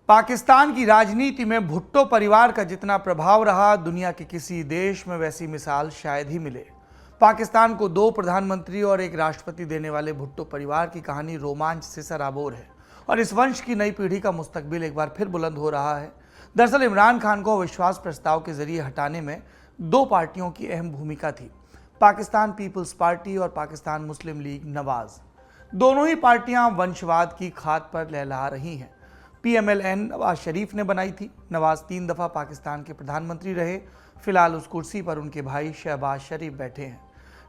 पाकिस्तान की राजनीति में भुट्टो परिवार का जितना प्रभाव रहा, दुनिया के किसी देश में वैसी मिसाल शायद ही मिले। पाकिस्तान को 2 प्रधानमंत्री और 1 राष्ट्रपति देने वाले भुट्टो परिवार की कहानी रोमांच से सराबोर है और इस वंश की नई पीढ़ी का मुस्तकबिल एक बार फिर बुलंद हो रहा है। दरअसल इमरान खान को अविश्वास प्रस्ताव के जरिए हटाने में 2 पार्टियों की अहम भूमिका थी, पाकिस्तान पीपल्स पार्टी और पाकिस्तान मुस्लिम लीग नवाज। दोनों ही पार्टियां वंशवाद की खाद पर लहलहा रही हैं। PMLN नवाज शरीफ ने बनाई थी। नवाज 3 दफ़ा पाकिस्तान के प्रधानमंत्री रहे। फिलहाल उस कुर्सी पर उनके भाई शहबाज शरीफ बैठे हैं।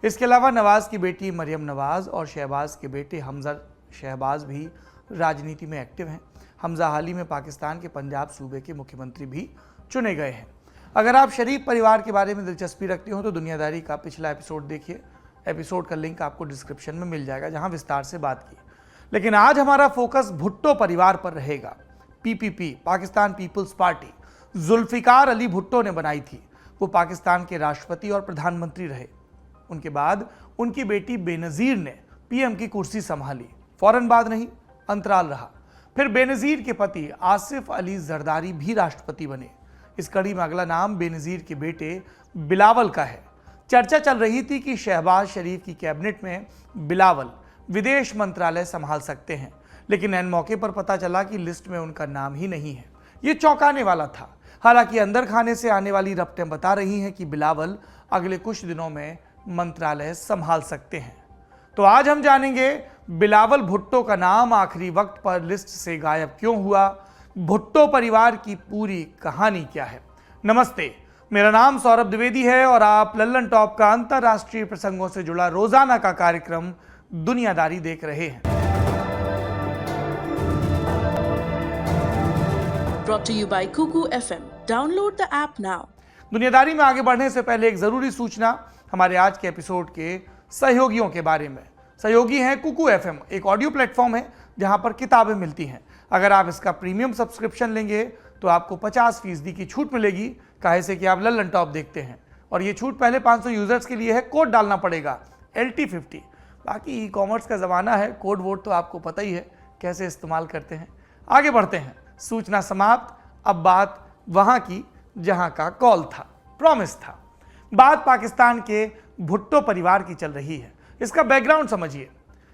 इसके अलावा नवाज की बेटी मरियम नवाज और शहबाज के बेटे हमजा शहबाज भी राजनीति में एक्टिव हैं। हमजा हाल ही में पाकिस्तान के पंजाब सूबे के मुख्यमंत्री भी चुने गए हैं। अगर आप शरीफ परिवार के बारे में दिलचस्पी रखते हो तो दुनियादारी का पिछला एपिसोड देखिए। एपिसोड का लिंक आपको डिस्क्रिप्शन में मिल जाएगा, जहां विस्तार से बात की। लेकिन आज हमारा फोकस भुट्टो परिवार पर रहेगा। PPP Pakistan Peoples Party Zulfikar Ali Bhutto ने बनाई थी। वो पाकिस्तान के राष्ट्रपति और प्रधानमंत्री रहे। उनके बाद उनकी बेटी बेनज़ीर ने PM की कुर्सी संभाली। फौरन बाद नहीं, अंतराल रहा। फिर बेनज़ीर के पति आसिफ अली जरदारी भी राष्ट्रपति बने। इस कड़ी में अगला नाम बेनज़ीर के बेटे बिलावल का है। चर्चा चल रही थी कि शहबाज शरीफ की कैबिनेट में बिलावल विदेश मंत्रालय संभाल सकते हैं, लेकिन ऐन मौके पर पता चला कि लिस्ट में उनका नाम ही नहीं है। ये चौंकाने वाला था। हालांकि अंदर खाने से आने वाली रपटें बता रही हैं कि बिलावल अगले कुछ दिनों में मंत्रालय संभाल सकते हैं। तो आज हम जानेंगे बिलावल भुट्टो का नाम आखिरी वक्त पर लिस्ट से गायब क्यों हुआ, भुट्टो परिवार की पूरी कहानी क्या है। नमस्ते, मेरा नाम सौरभ द्विवेदी है और आप लल्लन टॉप का अंतर्राष्ट्रीय प्रसंगों से जुड़ा रोजाना का कार्यक्रम दुनियादारी देख रहे हैं। Brought to you by Kuku FM. Download the app now. दुनियादारी में आगे बढ़ने से पहले एक जरूरी सूचना हमारे आज के एपिसोड के सहयोगियों के बारे में। सहयोगी हैं कुकू FM, एक ऑडियो प्लेटफॉर्म है जहां पर किताबें मिलती हैं। अगर आप इसका प्रीमियम सब्सक्रिप्शन लेंगे तो आपको 50% की छूट मिलेगी, काहे से कि आप लल्लन टॉप देखते हैं। और ये छूट पहले 500 यूजर्स के लिए है। कोड डालना पड़ेगा LT50। बाकी ई-कॉमर्स का ज़माना है, कोड वोड तो आपको पता ही है कैसे इस्तेमाल करते हैं। आगे बढ़ते हैं। सूचना समाप्त। अब बात वहाँ की जहाँ का कॉल था, प्रॉमिस था। बात पाकिस्तान के भुट्टो परिवार की चल रही है। इसका बैकग्राउंड समझिए।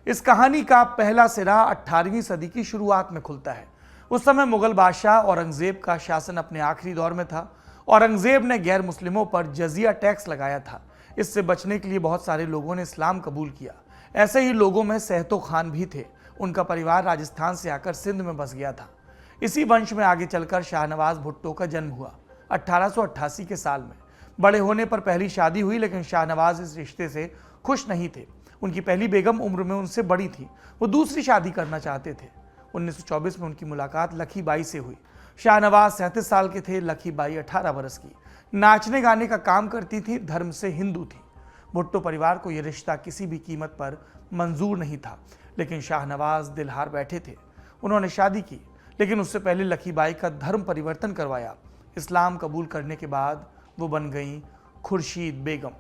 इस कहानी का पहला सिरा 18वीं सदी की शुरुआत में खुलता है। उस समय मुगल बादशाह औरंगजेब का शासन अपने आखिरी दौर में था। औरंगजेब ने गैर मुस्लिमों पर जजिया टैक्स लगाया था। इससे बचने के लिए बहुत सारे लोगों ने इस्लाम कबूल किया। ऐसे ही लोगों में सहतो खान भी थे। उनका परिवार राजस्थान से आकर सिंध में बस गया था। इसी वंश में आगे चलकर शाहनवाज भुट्टो का जन्म हुआ 1888 के साल में। बड़े होने पर पहली शादी हुई, लेकिन शाहनवाज इस रिश्ते से खुश नहीं थे। उनकी पहली बेगम उम्र में उनसे बड़ी थी। वो दूसरी शादी करना चाहते थे। 1924 में उनकी मुलाकात लखी बाई से हुई। शाहनवाज 37 साल के थे, लखी बाई 18 वर्ष की। नाचने गाने का काम करती थी, धर्म से हिंदू थी। भुट्टो परिवार को यह रिश्ता किसी भी कीमत पर मंजूर नहीं था, लेकिन शाहनवाज दिलहार बैठे थे। उन्होंने शादी की, लेकिन उससे पहले लखी बाई का धर्म परिवर्तन करवाया। इस्लाम कबूल करने के बाद वो बन गई खुर्शीद बेगम।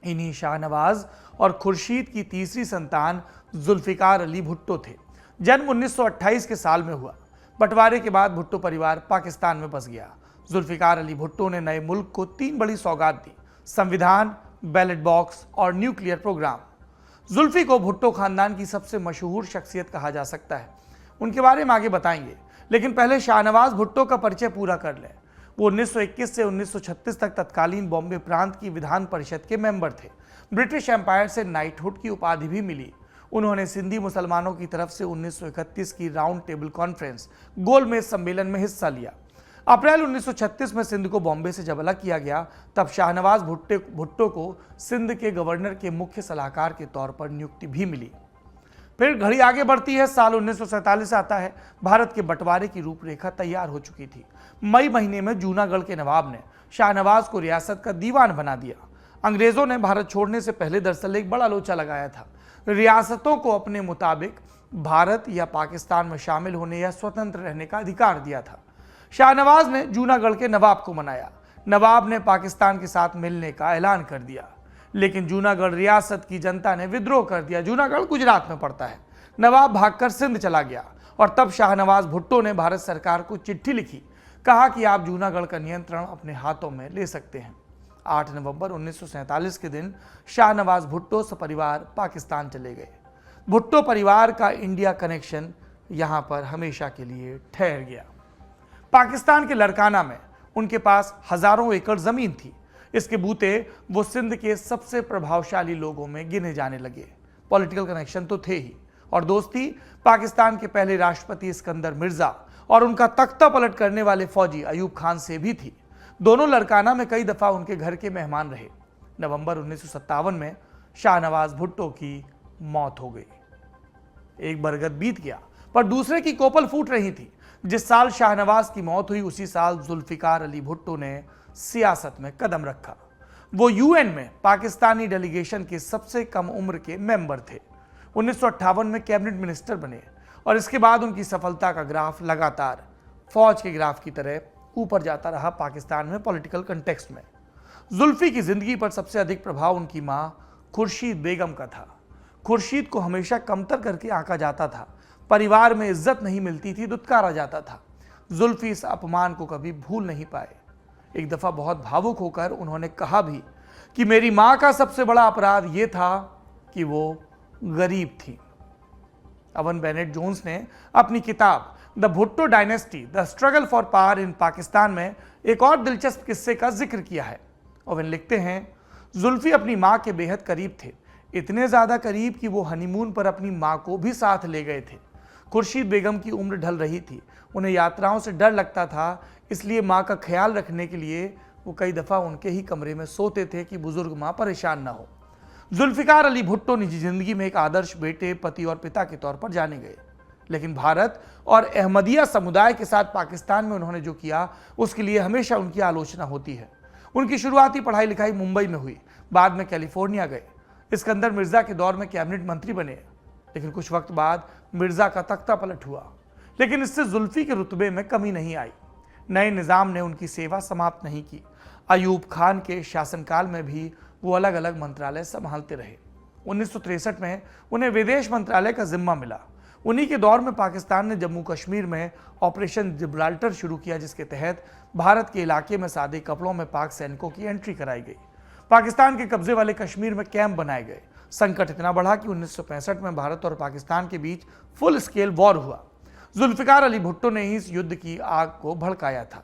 इन्हीं शाहनवाज और खुर्शीद की तीसरी संतान जुल्फिकार अली भुट्टो थे। जन्म 1928 के साल में हुआ। बंटवारे के बाद भुट्टो परिवार पाकिस्तान में बस गया। जुल्फिकार अली भुट्टो ने नए मुल्क को 3 बड़ी सौगात दी: संविधान, बैलेट बॉक्स और न्यूक्लियर प्रोग्राम। जुल्फी को भुट्टो खानदान की सबसे मशहूर शख्सियत कहा जा सकता है। उनके बारे में आगे बताएंगे, लेकिन पहले शाहनवाज भुट्टो का परिचय पूरा कर लें। वो 1921 से 1936 तक तत्कालीन बॉम्बे प्रांत की विधान परिषद के मेंबर थे। ब्रिटिश एम्पायर से नाइटहुड की उपाधि भी मिली। उन्होंने सिंधी मुसलमानों की तरफ से 1931 की राउंड टेबल कॉन्फ्रेंस गोलमेज सम्मेलन में हिस्सा लिया। अप्रैल 1936 में सिंध को बॉम्बे से जब अलग किया गया, तब शाहनवाज भुट्टो को सिंध के गवर्नर के मुख्य सलाहकार के तौर पर नियुक्ति भी मिली। फिर घड़ी आगे बढ़ती है। साल 1947 आता है। भारत के बंटवारे की रूपरेखा तैयार हो चुकी थी। मई महीने में जूनागढ़ के नवाब ने शाहनवाज को रियासत का दीवान बना दिया। अंग्रेजों ने भारत छोड़ने से पहले दरअसल एक बड़ा लोचा लगाया था। रियासतों को अपने मुताबिक भारत या पाकिस्तान में शामिल होने या स्वतंत्र रहने का अधिकार दिया था। शाहनवाज ने जूनागढ़ के नवाब को मनाया। नवाब ने पाकिस्तान के साथ मिलने का ऐलान कर दिया। लेकिन जूनागढ़ रियासत की जनता ने विद्रोह कर दिया। जूनागढ़ गुजरात में पड़ता है। नवाब भागकर सिंध चला गया और तब शाहनवाज भुट्टो ने भारत सरकार को चिट्ठी लिखी, कहा कि आप जूनागढ़ का नियंत्रण अपने हाथों में ले सकते हैं। 8 नवंबर 1947 के दिन शाहनवाज भुट्टो सपरिवार पाकिस्तान चले गए। भुट्टो परिवार का इंडिया कनेक्शन यहां पर हमेशा के लिए ठहर गया। पाकिस्तान के लड़काना में उनके पास हजारों एकड़ जमीन थी। इसके बूते वो सिंध के सबसे प्रभावशाली लोगों में गिने जाने लगे। पॉलिटिकल कनेक्शन तो थे ही, और दोस्ती पाकिस्तान के पहले राष्ट्रपति इस्कंदर मिर्जा और उनका तख्ता पलट करने वाले फौजी अयूब खान से भी थी। दोनों लड़काना में कई दफा उनके घर के मेहमान रहे। नवंबर 1957 में शाहनवाज भुट्टो की मौत हो गई। एक बरगद बीत गया, पर दूसरे की कोपल फूट रही थी। जिस साल शाहनवाज की मौत हुई, उसी साल जुल्फिकार अली भुट्टो ने सियासत में कदम रखा। वो यूएन में पाकिस्तानी डेलीगेशन के सबसे कम उम्र के मेंबर थे। 1958 में कैबिनेट मिनिस्टर बने और इसके बाद उनकी सफलता का ग्राफ लगातार फौज के ग्राफ की तरह ऊपर जाता रहा। पाकिस्तान में पॉलिटिकल कंटेक्स्ट में जुल्फी की जिंदगी पर सबसे अधिक प्रभाव उनकी मां खुर्शीद बेगम का था। खुर्शीद को हमेशा कमतर करके आंका जाता था। परिवार में इज्जत नहीं मिलती थी, दुत्कारा जाता था। जुल्फी इस अपमान को कभी भूल नहीं पाए। एक दफा बहुत भावुक होकर उन्होंने कहा भी कि मेरी मां का सबसे बड़ा अपराध यह था कि वो गरीब थी। अवन बेनेट जोन्स ने अपनी किताब the Bhutto dynasty the struggle for power in Pakistan में एक और दिलचस्प किस्से का जिक्र किया है। ओवन लिखते हैं, जुल्फी अपनी मां के बेहद करीब थे, इतने ज्यादा करीब कि वो हनीमून पर अपनी मां को भी साथ ले गए थे। खुर्शीद बेगम की उम्र ढल रही थी, उन्हें यात्राओं से डर लगता था, इसलिए मां का ख्याल रखने के लिए वो कई दफा उनके ही कमरे में सोते थे कि बुजुर्ग मां परेशान ना हो। जुल्फिकार अली भुट्टो निजी जिंदगी में एक आदर्श बेटे, पति और पिता के तौर पर जाने गए, लेकिन भारत और अहमदिया समुदाय के साथ पाकिस्तान में उन्होंने जो किया उसके लिए हमेशा उनकी आलोचना होती है। उनकी शुरुआती पढ़ाई लिखाई मुंबई में हुई, बाद में कैलिफोर्निया गए। इस्कंदर मिर्जा के दौर में कैबिनेट मंत्री बने, लेकिन कुछ वक्त बाद मिर्जा का तख्ता पलट हुआ, लेकिन इससे जुल्फी के रुतबे में कमी नहीं आई। नए निज़ाम ने उनकी सेवा समाप्त नहीं की। अयूब खान के शासनकाल में भी वो अलग अलग मंत्रालय संभालते रहे। 1963 में उन्हें विदेश मंत्रालय का जिम्मा मिला। उन्हीं के दौर में पाकिस्तान ने जम्मू कश्मीर में ऑपरेशन जिब्राल्टर शुरू किया, जिसके तहत भारत के इलाके में सादे कपड़ों में पाक सैनिकों की एंट्री कराई गई। पाकिस्तान के कब्जे वाले कश्मीर में कैंप बनाए गए। संकट इतना बढ़ा कि 1965 में भारत और पाकिस्तान के बीच फुल स्केल वॉर हुआ। जुल्फिकार अली भुट्टो ने ही इस युद्ध की आग को भड़काया था।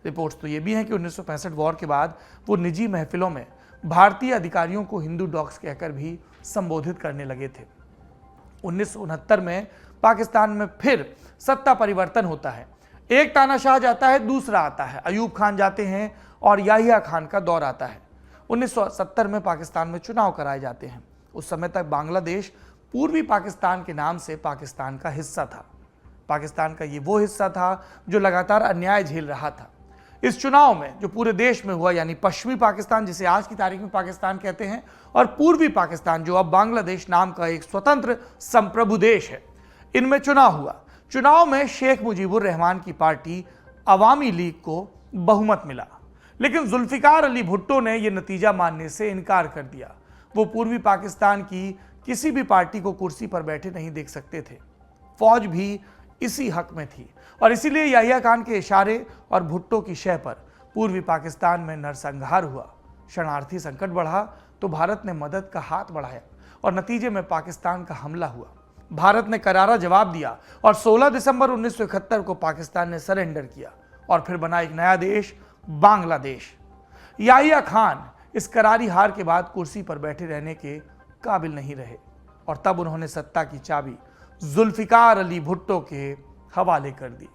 रिपोर्ट्स तो ये भी हैं कि 1965 वॉर के बाद वो निजी महफिलों में भारतीय अधिकारियों को हिंदू डॉग्स कहकर भी संबोधित करने लगे थे। 1969 में पाकिस्तान में फिर सत्ता परिवर्तन होता है। एक तानाशाह जाता है, दूसरा आता है। अयूब खान जाते हैं और याहिया खान का दौर आता है। 1970 में पाकिस्तान में चुनाव कराए जाते हैं। उस समय तक बांग्लादेश पूर्वी पाकिस्तान के नाम से पाकिस्तान का हिस्सा था। पाकिस्तान का ये वो हिस्सा था जो लगातार अन्याय झेल रहा था। इस चुनाव में जो पूरे देश में हुआ, यानी पश्चिमी पाकिस्तान जिसे आज की तारीख में पाकिस्तान कहते हैं, और पूर्वी पाकिस्तान जो अब बांग्लादेश नाम का एक स्वतंत्र संप्रभु देश है, इनमें चुनाव हुआ। चुनाव में शेख मुजीबुर रहमान की पार्टी अवामी लीग को बहुमत मिला, लेकिन जुल्फिकार अली भुट्टो ने यह नतीजा मानने से इनकार कर दिया। वो पूर्वी पाकिस्तान की किसी भी पार्टी को कुर्सी पर बैठे नहीं देख सकते थे। फौज भी इसी हक में थी और इसीलिए याहिया खान के इशारे और भुट्टो की शह पर पूर्वी पाकिस्तान में नरसंहार हुआ। शरणार्थी संकट बढ़ा तो भारत ने मदद का हाथ बढ़ाया और नतीजे में पाकिस्तान का हमला हुआ। भारत ने करारा जवाब दिया और 16 दिसंबर 1971 को पाकिस्तान ने सरेंडर किया और फिर बना एक नया देश, बांग्लादेश। याहिया खान इस करारी हार के बाद कुर्सी पर बैठे रहने के काबिल नहीं रहे और तब उन्होंने सत्ता की चाबी जुल्फिकार अली भुट्टो के हवाले कर दी।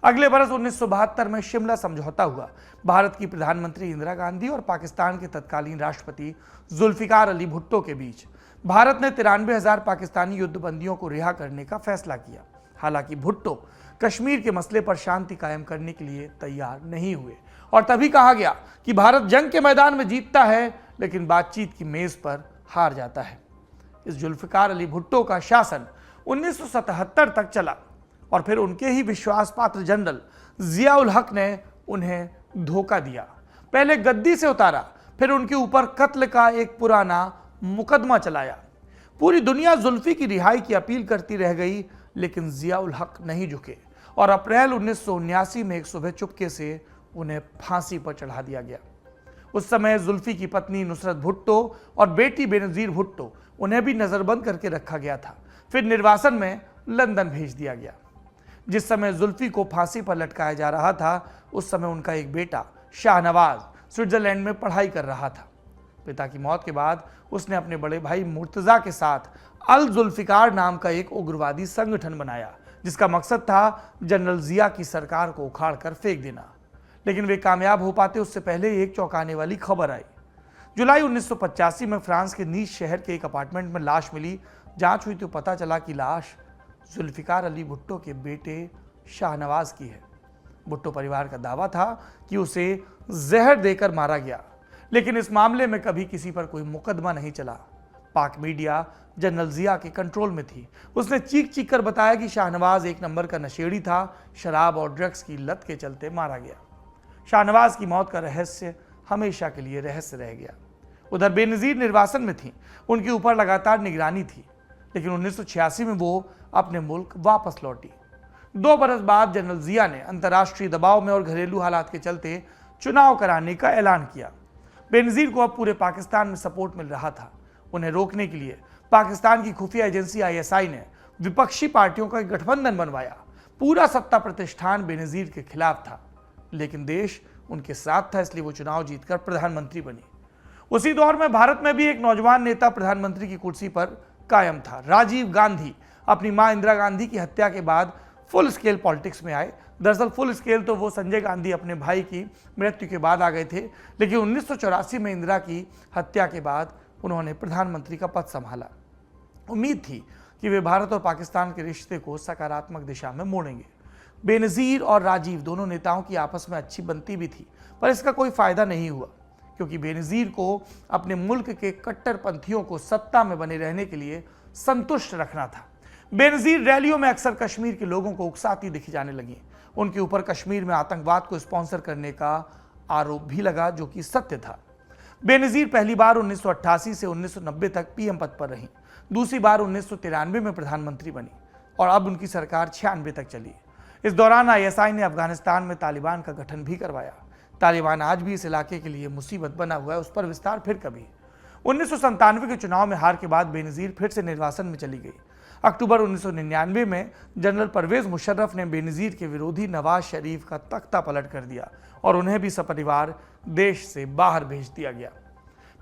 अगले बरस 1972 में शिमला समझौता हुआ। भारत की प्रधानमंत्री इंदिरा गांधी और पाकिस्तान के तत्कालीन राष्ट्रपति जुल्फिकार अली भुट्टो के बीच भारत ने 93,000 पाकिस्तानी युद्धबंदियों को रिहा करने का फैसला किया। हालांकि भुट्टो कश्मीर के मसले पर शांति कायम करने के लिए तैयार नहीं हुए और तभी कहा गया कि भारत जंग के मैदान में जीतता है लेकिन बातचीत की मेज पर हार जाता है। इस जुल्फिकार अली भुट्टो का शासन 1977 तक चला और फिर उनके ही विश्वास पात्र जनरल जिया उल हक ने उन्हें धोखा दिया। पहले गद्दी से उतारा, फिर उनके ऊपर कत्ल का एक पुराना मुकदमा चलाया। पूरी दुनिया जुल्फी की रिहाई की अपील करती रह गई, लेकिन जियाउल हक नहीं झुके और अप्रैल 1979 में एक सुबह चुपके से उन्हें फांसी पर चढ़ा दिया गया। उस समय जुल्फी की पत्नी नुसरत भुट्टो और बेटी बेनजीर भुट्टो उन्हें भी नजरबंद करके रखा गया था। फिर निर्वासन में लंदन भेज दिया गया। जिस समय जुल्फी को फांसी पर लटकाया जा रहा था उस समय उनका एक बेटा शाहनवाज स्विट्जरलैंड में पढ़ाई कर रहा था। पिता की मौत के बाद उसने अपने बड़े भाई मुर्तजा के साथ अल जुल्फिकार नाम का एक उग्रवादी संगठन बनाया, जिसका मकसद था जनरल जिया की सरकार को उखाड़ कर फेंक देना। लेकिन वे कामयाब हो पाते उससे पहले एक चौंकाने वाली खबर आई। जुलाई 1985 में फ्रांस के नीस शहर के एक अपार्टमेंट में लाश मिली। जांच हुई तो पता चला कि लाश जुल्फिकार अली भुट्टो के बेटे शाहनवाज की है। भुट्टो परिवार का दावा था कि उसे जहर देकर मारा गया, लेकिन इस मामले में कभी किसी पर कोई मुकदमा नहीं चला। पाक मीडिया जनरल जिया के कंट्रोल में थी। उसने चीख चीख कर बताया कि शाहनवाज एक नंबर का नशेड़ी था, शराब और ड्रग्स की लत के चलते मारा गया। शाहनवाज की मौत का रहस्य हमेशा के लिए रहस्य रह गया। उधर बेनजीर निर्वासन में थी, उनके ऊपर लगातार निगरानी थी, लेकिन 1986 में वो अपने मुल्क वापस लौटी। 2 बरस बाद जनरल जिया ने अंतर्राष्ट्रीय दबाव में और घरेलू हालात के चलते चुनाव कराने का ऐलान किया। बेनजीर को अब पूरे पाकिस्तान में सपोर्ट मिल रहा था। उन्हें रोकने के लिए पाकिस्तान की खुफिया एजेंसी ISI ने विपक्षी पार्टियों का एक गठबंधन बनवाया। पूरा सत्ता प्रतिष्ठान बेनजीर के खिलाफ था, लेकिन देश उनके साथ था, इसलिए वो चुनाव जीतकर प्रधानमंत्री बनी। उसी दौर में भारत में भी एक नौजवान नेता प्रधानमंत्री की कुर्सी पर कायम था। राजीव गांधी अपनी मां इंदिरा गांधी की हत्या के बाद फुल स्केल पॉलिटिक्स में आए। दरअसल फुल स्केल तो वो संजय गांधी अपने भाई की मृत्यु के बाद आ गए थे, लेकिन 1984 में इंदिरा की हत्या के बाद उन्होंने प्रधानमंत्री का पद संभाला। उम्मीद थी कि वे भारत और पाकिस्तान के रिश्ते को सकारात्मक दिशा में मोड़ेंगे। बेनजीर और राजीव दोनों नेताओं की आपस में अच्छी बनती भी थी, पर इसका कोई फायदा नहीं हुआ, क्योंकि बेनजीर को अपने मुल्क के कट्टरपंथियों को सत्ता में बने रहने के लिए संतुष्ट रखना था। बेनजीर रैलियों में अक्सर कश्मीर के लोगों को उकसाती दिखी जाने लगी। उनके ऊपर कश्मीर में आतंकवाद को स्पॉन्सर करने का आरोप भी लगा, जो कि सत्य था। बेनजीर पहली बार 1988 से 1990 तक पीएम पद पर रही, दूसरी बार 1993 में प्रधानमंत्री बनी और अब उनकी सरकार 96 तक चली। इस दौरान ISI ने अफगानिस्तान में तालिबान का गठन भी करवाया। तालिबान आज भी इस इलाके के लिए मुसीबत बना हुआ है, उस पर विस्तार फिर कभी। 1997 के चुनाव में हार के बाद बेनजीर फिर से निर्वासन में चली गई। अक्टूबर 1999 में जनरल परवेज मुशर्रफ ने बेनजीर के विरोधी नवाज शरीफ का तख्ता पलट कर दिया और उन्हें भी सपरिवार देश से बाहर भेज दिया गया।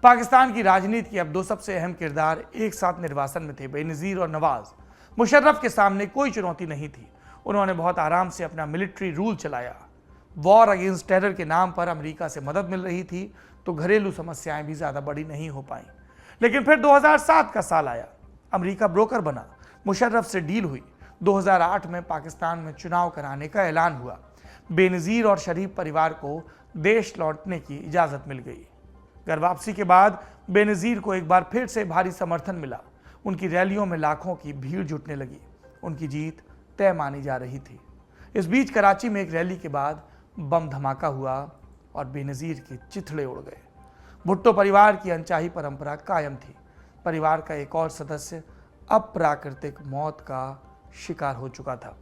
पाकिस्तान की राजनीति के अब 2 सबसे अहम किरदार एक साथ निर्वासन में थे, बेनजीर और नवाज। मुशर्रफ के सामने कोई चुनौती नहीं थी। उन्होंने बहुत आराम से अपना मिलिट्री रूल चलाया। वॉर अगेंस्ट टेरर के नाम पर अमेरिका से मदद मिल रही थी, तो घरेलू समस्याएं भी ज्यादा बड़ी नहीं हो पाई। लेकिन फिर 2007 का साल आया। अमेरिका ब्रोकर बना, मुशर्रफ से डील हुई। 2008 में पाकिस्तान में चुनाव कराने का ऐलान हुआ। बेनजीर और शरीफ परिवार को देश लौटने की इजाजत मिल गई। घर वापसी के बाद बेनजीर को एक बार फिर से भारी समर्थन मिला। उनकी रैलियों में लाखों की भीड़ जुटने लगी। उनकी जीत तय मानी जा रही थी। इस बीच कराची में एक रैली के बाद बम धमाका हुआ और बेनजीर के चिथड़े उड़ गए। भुट्टो परिवार की अनचाही परंपरा कायम थी। परिवार का एक और सदस्य अप्राकृतिक मौत का शिकार हो चुका था।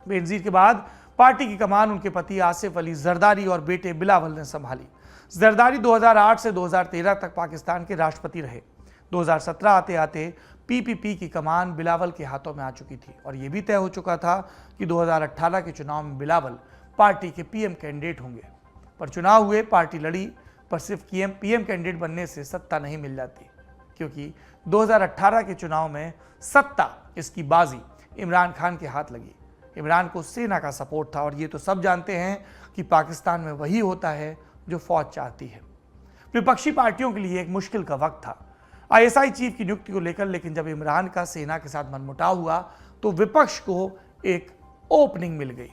बेनजीर के बाद पार्टी की कमान उनके पति आसिफ अली जरदारी और बेटे बिलावल ने संभाली। जरदारी 2008 से 2013 तक पाकिस्तान के राष्ट्रपति रहे। 2017 आते आते PPP की कमान बिलावल के हाथों में आ चुकी थी और यह भी तय हो चुका था कि 2018 के चुनाव में बिलावल पार्टी के PM कैंडिडेट होंगे। पर चुनाव हुए, पार्टी लड़ी, पर सिर्फ PM कैंडिडेट बनने से सत्ता नहीं मिल जाती, क्योंकि 2018 के चुनाव में सत्ता, इसकी बाजी इमरान खान के हाथ लगी। इमरान को सेना का सपोर्ट था और ये तो सब जानते हैं कि पाकिस्तान में वही होता है जो फौज चाहती है। विपक्षी पार्टियों के लिए एक मुश्किल का वक्त था ISI चीफ की नियुक्ति को लेकर, लेकिन जब इमरान का सेना के साथ मनमुटाव हुआ तो विपक्ष को एक ओपनिंग मिल गई।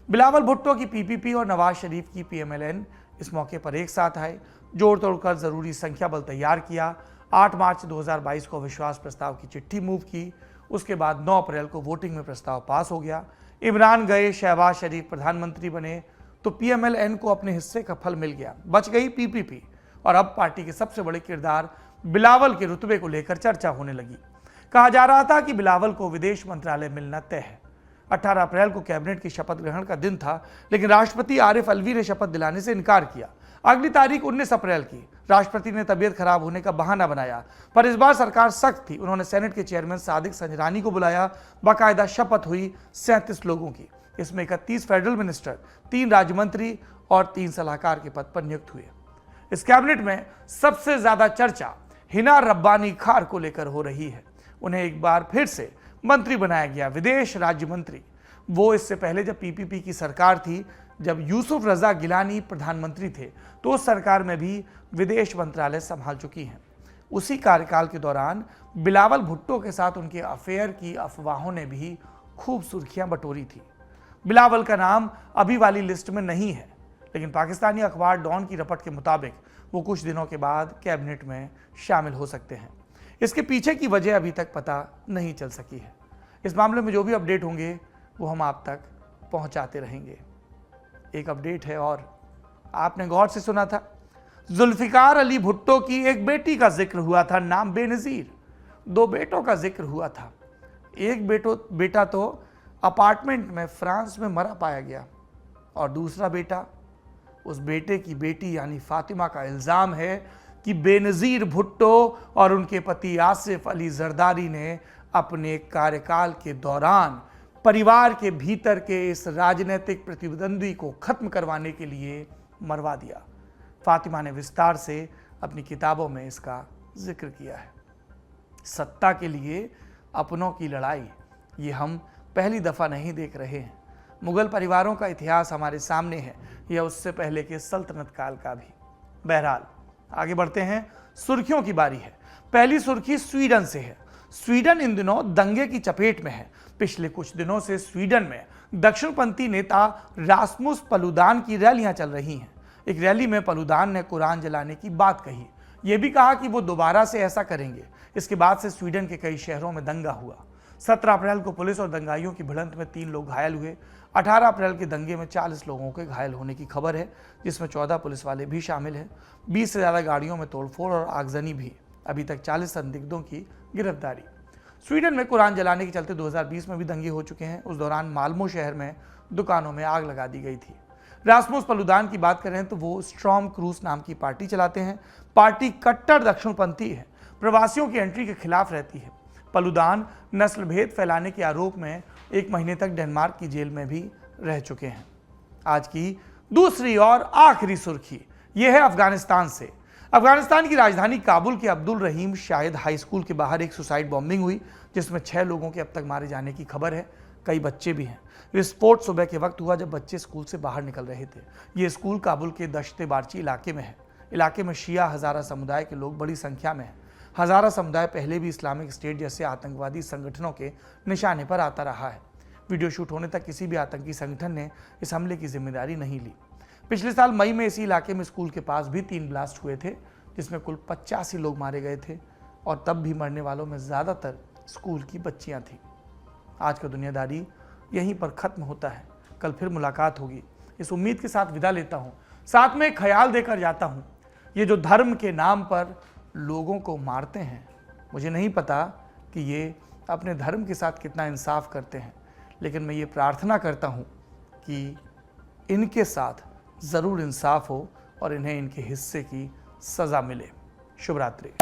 बिलावल भुट्टो की PPP और नवाज शरीफ की PMLN इस मौके पर एक साथ आए। जोड़ तोड़कर जरूरी संख्या बल तैयार किया। 8 मार्च 2022 को विश्वास प्रस्ताव की चिट्ठी मूव की। उसके बाद 9 अप्रैल को वोटिंग में प्रस्ताव पास हो गया। इमरान गए, शहबाज शरीफ प्रधानमंत्री बने, तो PMLN को अपने हिस्से का फल मिल गया। बच गई PPP और अब पार्टी के सबसे बड़े किरदार बिलावल के रुतबे को लेकर चर्चा होने लगी। कहा जा रहा था कि बिलावल को विदेश मंत्रालय मिलना तय है। 18 अप्रैल को कैबिनेट की शपथ ग्रहण का दिन था, लेकिन राष्ट्रपति आरिफ अलवी ने शपथ दिलाने से इनकार किया। अगली तारीख 19 अप्रैल की। राष्ट्रपति ने तबीयत खराब होने का बहाना बनाया, पर इस बार सरकार सख्त थी। उन्होंने सेनेट के चेयरमैन सादिक संजरानी को बुलाया। बाकायदा शपथ हुई 37 लोगों की। इसमें 31 फेडरल मिनिस्टर, 3 राज्य मंत्री और 3 सलाहकार के पद पर नियुक्त हुए। इस कैबिनेट में सबसे ज्यादा चर्चा हिना रब्बानी खार को लेकर हो रही है। उन्हें एक बार फिर से मंत्री बनाया गया, विदेश राज्य मंत्री। वो इससे पहले जब पीपीपी की सरकार थी, जब यूसुफ रजा गिलानी प्रधानमंत्री थे, तो उस सरकार में भी विदेश मंत्रालय संभाल चुकी हैं। उसी कार्यकाल के दौरान बिलावल भुट्टो के साथ उनके अफेयर की अफवाहों ने भी खूब सुर्खियां बटोरी थी। बिलावल का नाम अभी वाली लिस्ट में नहीं है, लेकिन पाकिस्तानी अखबार डॉन की रपट के मुताबिक वो कुछ दिनों के बाद कैबिनेट में शामिल हो सकते हैं। इसके पीछे की वजह अभी तक पता नहीं चल सकी है। इस मामले में जो भी अपडेट होंगे वो हम आप तक पहुंचाते रहेंगे। एक अपडेट है और आपने गौर से सुना था, जुल्फिकार अली भुट्टो की एक बेटी का जिक्र हुआ था, नाम बेनजीर। 2 बेटों का जिक्र हुआ था। एक बेटा तो अपार्टमेंट में फ्रांस में मरा पाया गया, और दूसरा बेटा, उस बेटे की बेटी यानी फातिमा का इल्जाम है कि बेनजीर भुट्टो और उनके पति आसिफ अली जरदारी ने अपने कार्यकाल के दौरान परिवार के भीतर के इस राजनीतिक प्रतिद्वंद्वी को खत्म करवाने के लिए मरवा दिया। फातिमा ने विस्तार से अपनी किताबों में इसका जिक्र किया है। सत्ता के लिए अपनों की लड़ाई, ये हम पहली दफा नहीं देख रहे हैं। मुगल परिवारों का इतिहास हमारे सामने है, यह उससे पहले के सल्तनत काल का भी। बहरहाल आगे बढ़ते हैं। सुर्खियों की बारी है। पहली सुर्खी स्वीडन से है। स्वीडन इन दिनों दंगे की चपेट में है। पिछले कुछ दिनों से स्वीडन में दक्षिणपंथी नेता रास्मुस पलुदान की रैलियां चल रही हैं। एक रैली में पलुदान ने कुरान जलाने की बात कही। यह भी कहा कि वो दोबारा से ऐसा करेंगे। इसके बाद से स्वीडन के कई शहरों में दंगा हुआ। 17 अप्रैल को पुलिस और दंगाइयों की भिड़ंत में 3 लोग घायल हुए। 18 अप्रैल के दंगे में 40 लोगों के घायल होने की खबर है, जिसमें 14 पुलिस वाले भी शामिल हैं। 20 से ज़्यादा गाड़ियों में तोड़फोड़ और आगजनी भी। अभी तक 40 संदिग्धों की गिरफ्तारी। स्वीडन में कुरान जलाने के चलते 2020 में भी दंगे हो चुके हैं। उस दौरान माल्मो शहर में दुकानों में आग लगा दी गई थी। रास्मुस पलुदान की बात करें तो वो स्ट्रॉम क्रूज नाम की पार्टी चलाते हैं। पार्टी कट्टर दक्षिणपंथी है, प्रवासियों की एंट्री के खिलाफ रहती है। पलुदान नस्ल भेद फैलाने के आरोप में 1 महीने तक डेनमार्क की जेल में भी रह चुके हैं। आज की दूसरी और आखिरी सुर्खी यह है अफगानिस्तान से। अफगानिस्तान की राजधानी काबुल के अब्दुल रहीम शाहिद हाई स्कूल के बाहर एक सुसाइड बॉम्बिंग हुई, जिसमें 6 लोगों के अब तक मारे जाने की खबर है। कई बच्चे भी हैं। विस्फोट सुबह के वक्त हुआ जब बच्चे स्कूल से बाहर निकल रहे थे। ये स्कूल काबुल के दश्ते बारची इलाके में है। इलाके में शिया हज़ारा समुदाय के लोग बड़ी संख्या में हैं। हज़ारा समुदाय पहले भी इस्लामिक स्टेट जैसे आतंकवादी संगठनों के निशाने पर आता रहा है। वीडियो शूट होने तक किसी भी आतंकी संगठन ने इस हमले की जिम्मेदारी नहीं ली। पिछले साल मई में इसी इलाके में स्कूल के पास भी 3 ब्लास्ट हुए थे, जिसमें कुल 85 लोग मारे गए थे, और तब भी मरने वालों में ज़्यादातर स्कूल की बच्चियां थीं। आज का दुनियादारी यहीं पर ख़त्म होता है। कल फिर मुलाकात होगी, इस उम्मीद के साथ विदा लेता हूँ। साथ में एक ख्याल देकर जाता हूँ, ये जो धर्म के नाम पर लोगों को मारते हैं, मुझे नहीं पता कि ये अपने धर्म के साथ कितना इंसाफ करते हैं, लेकिन मैं ये प्रार्थना करता हूँ कि इनके साथ ज़रूर इंसाफ हो और इन्हें इनके हिस्से की सज़ा मिले। शुभ रात्रि।